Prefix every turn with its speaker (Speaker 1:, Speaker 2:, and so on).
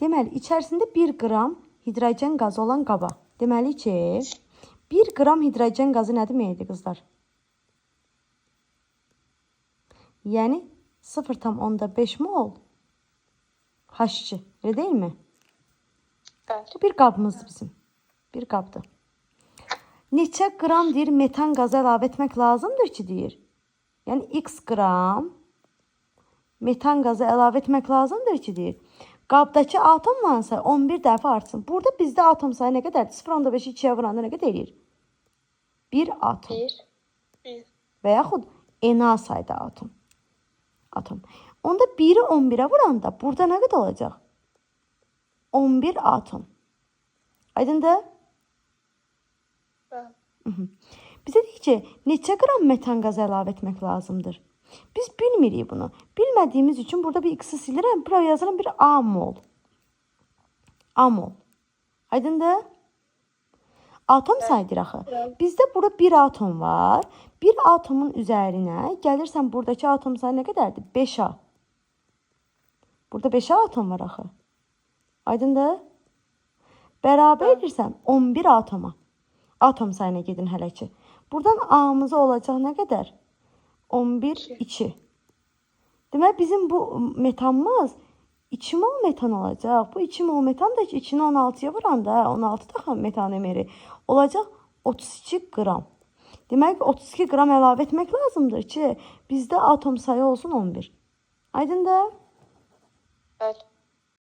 Speaker 1: Deməli, içərisində 1 qram hidrogen qazı olan qaba. Deməli ki, 1 qram hidrogen qazı nə deməkdir, qızlar? Yəni, 0,5 mol H2. Elə deyilmi? Bu bir qabımızdır bizim. Bir qabdır. Neçə qram deyir, metan qazı əlavə etmək lazımdır ki, deyir. Yəni, x qram metan qazı əlavə etmək lazımdır ki, deyir. Qabdakı atomlarsa 11 dəfə artsın. Burada bizdə atom sayı nə qədərdir? 0,5-i 2-yə vuranda nə qədər eləyir? 1 atom.
Speaker 2: 1.
Speaker 1: Və yaxud Na sayda atom. Onda 1-i 11-ə vuranda burada nə qədər olacaq? 11 atom. Aydındır? Bizə deyir ki, neçə qram metan qazı əlavə etmək lazımdır? Biz bilmirik bunu. Bilmədiyimiz üçün burada bir x-i silirəm. Buraya yazıram bir A mol. A mol. Aydındır? Atom sayıdır axı. Bizdə burada bir atom var. Bir atomun üzərinə gəlirsən buradakı atom sayı nə qədərdir? 5A. Burada 5A atom var axı. Aydındır? Bərabər edirsən 11 atoma. Atom sayına gedin hələ ki. Buradan A-mız olacaq nə qədər? 11, 2. Demək, bizim bu metanımız 2 mol metan olacaq. Bu 2 mol metan da ki, 2-ni 16-ya vuranda, 16 daha metan emeri olacaq 32 qram. Demək, 32 qram əlavə etmək lazımdır ki, bizdə atom sayı olsun 11. Aydındır?
Speaker 2: Evet.